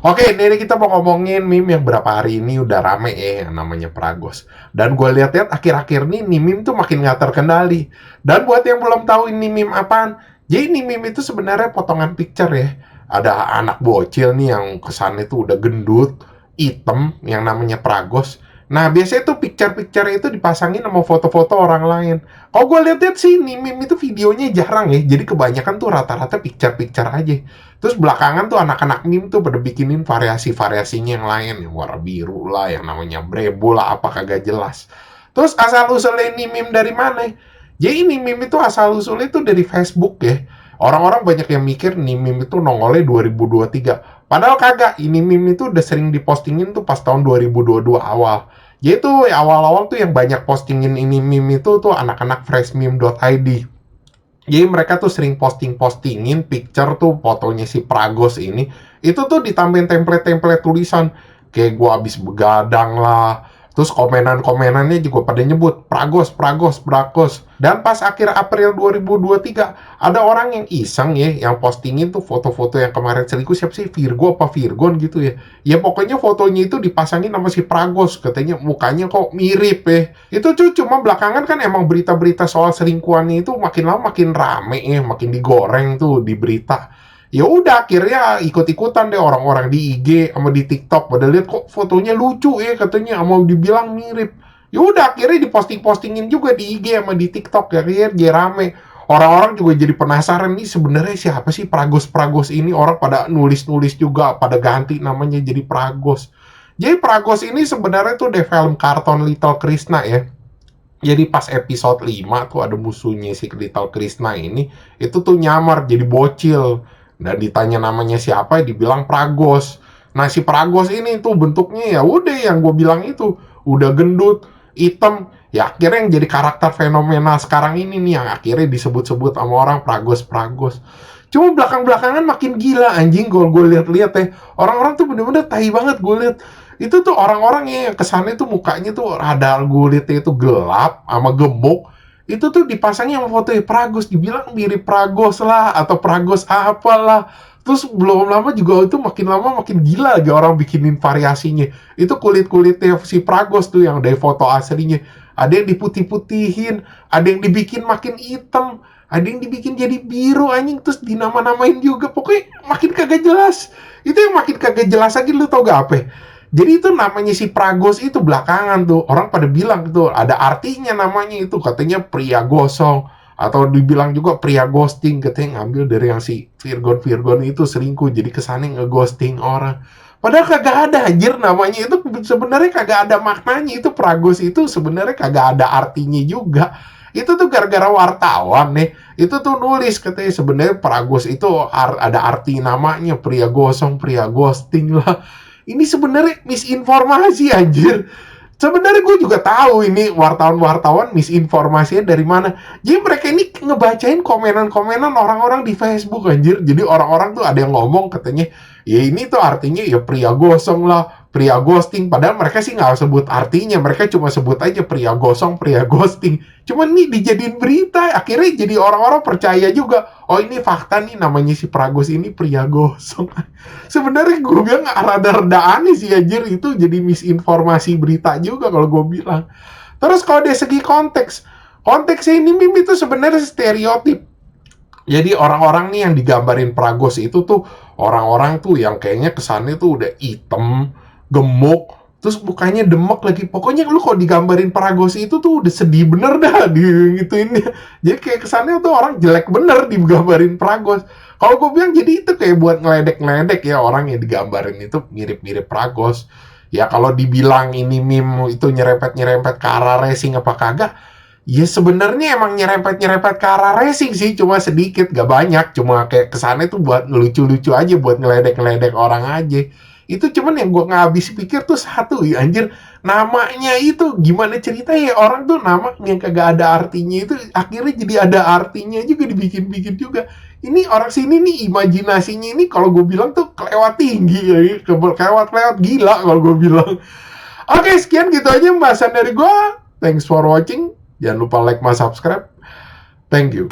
Oke, ini kita mau ngomongin meme yang berapa hari ini udah rame ya, yang namanya Pragos. Dan gue lihat-lihat akhir-akhir ini meme tuh makin nggak terkendali. Dan buat yang belum tahu ini meme apaan, jadi ini meme itu sebenarnya potongan picture ya. Ada anak bocil nih yang kesannya tuh udah gendut, hitam, yang namanya Pragos. Nah, biasanya tuh picture-picture itu dipasangin sama foto-foto orang lain. Kalau gue lihat-lihat sih, ini meme itu videonya jarang ya. Jadi kebanyakan tuh rata-rata picture-picture aja. Terus belakangan tuh anak-anak meme tuh pada bikinin variasi-variasinya yang lain, yang warna biru lah, yang namanya brebo lah, apa kagak jelas. Terus asal usulnya ini meme dari mana? Jadi ini meme itu asal usulnya itu dari Facebook ya. Orang-orang banyak yang mikir nih meme itu nongolnya 2023. Padahal kagak, ini meme itu udah sering dipostingin tuh pas tahun 2022 awal. Jadi tuh awal-awal tuh yang banyak postingin ini meme itu tuh anak-anak freshmeme.id. Jadi mereka tuh sering posting-postingin picture tuh fotonya si Pragos ini. Itu tuh ditambahin template-template tulisan. Kayak gua abis begadang lah. Terus komenan-komenannya juga pada nyebut Pragos, Pragos, Pragos. Dan pas akhir April 2023, ada orang yang iseng ya, yang postingin tuh foto-foto yang kemarin selingkuh. Siapa sih? Virgo apa Virgon gitu ya. Ya pokoknya fotonya itu dipasangin sama si Pragos. Katanya mukanya kok mirip ya. Itu tuh cuma belakangan kan emang berita-berita soal selingkuhannya itu makin lama makin rame ya, makin digoreng tuh di berita. Ya udah akhirnya ikut-ikutan deh orang-orang di IG sama di TikTok pada lihat kok fotonya lucu ya katanya mau dibilang mirip. Ya udah akhirnya diposting-postingin juga di IG sama di TikTok ya dia rame. Orang-orang juga jadi penasaran nih sebenarnya siapa sih Pragos-Pragos ini, orang pada nulis-nulis juga pada ganti namanya jadi Pragos. Jadi Pragos ini sebenarnya tuh di film karton Little Krishna ya. Jadi pas episode 5 tuh ada musuhnya si Little Krishna ini, itu tuh nyamar jadi bocil. Dan ditanya namanya siapa, dibilang Pragos. Nah si Pragos ini tuh bentuknya ya udah yang gue bilang itu, udah gendut, hitam. Ya akhirnya yang jadi karakter fenomenal sekarang ini nih yang akhirnya disebut-sebut sama orang Pragos-Pragos. Cuma belakang-belakangan makin gila anjing kalau gue lihat-lihat ya. Orang-orang tuh bener-bener tai banget gue lihat. Itu tuh orang-orang yang kesannya tuh mukanya tuh rada kulitnya itu gelap sama gemuk. Itu tuh dipasangnya sama foto Pragos, dibilang mirip Pragos lah atau Pragos apalah. Terus belum lama juga itu makin lama makin gila lagi orang bikinin variasinya. Itu kulit-kulitnya si Pragos tuh yang dari foto aslinya. Ada yang diputih-putihin, ada yang dibikin makin hitam, ada yang dibikin jadi biru anjing, terus dinama-namain juga. Pokoknya makin kagak jelas. Itu yang makin kagak jelas lagi, lu tau gak apa? Jadi itu namanya si Pragos itu belakangan tuh orang pada bilang tuh ada artinya namanya itu, katanya pria gosong atau dibilang juga pria ghosting, katanya ngambil dari yang si Virgon itu selingkuh jadi kesannya ngeghosting orang. Padahal kagak ada anjir, namanya itu sebenarnya kagak ada maknanya. Itu Pragos itu sebenarnya kagak ada artinya juga. Itu tuh gara-gara wartawan nih. Itu tuh nulis katanya sebenarnya Pragos itu ada arti namanya pria gosong, pria ghosting lah. Ini sebenarnya misinformasi anjir. Sebenarnya gue juga tahu ini wartawan-wartawan misinformasinya dari mana. Jadi mereka ini ngebacain komenan-komenan orang-orang di Facebook anjir. Jadi orang-orang tuh ada yang ngomong katanya, ya ini tuh artinya ya pria gosong lah, pria ghosting. Padahal mereka sih nggak sebut artinya, mereka cuma sebut aja pria gosong, pria ghosting. Cuman nih dijadiin berita, akhirnya jadi orang-orang percaya juga. Oh ini fakta nih namanya si Pragos ini pria gosong. Sebenarnya gue bilang rada-rada aneh sih anjir, itu jadi misinformasi berita juga kalau gue bilang. Terus kalau dari segi konteksnya ini meme itu sebenarnya stereotip. Jadi orang-orang nih yang digambarin Pragos itu tuh orang-orang tuh yang kayaknya kesannya tuh udah hitam, gemuk, terus mukanya demek lagi. Pokoknya lu kalau digambarin Pragos itu tuh udah sedih bener dah di gituin. Jadi kayak kesannya tuh orang jelek bener digambarin Pragos. Kalau gue bilang jadi itu kayak buat ngeledek-ngeledek ya orang yang digambarin itu mirip-mirip Pragos. Ya kalau dibilang ini meme itu nyerempet-nyerempet ke arah racing apa kagak, ya sebenarnya emang nyerempet-nyerempet ke arah racing sih, cuma sedikit, gak banyak. Cuma kayak kesannya tuh buat ngelucu-lucu aja, buat ngeledek-ngeledek orang aja. Itu cuman yang gue nggak habis pikir tuh satu, ya anjir, namanya itu gimana cerita ya orang tuh nama yang kagak ada artinya itu akhirnya jadi ada artinya juga dibikin-bikin juga. Ini orang sini nih imajinasinya ini kalau gue bilang tuh kelewat tinggi ya, kelewat-kelewat gila kalau gue bilang. Oke, sekian gitu aja pembahasan dari gue. Thanks for watching. Jangan lupa like, subscribe. Thank you.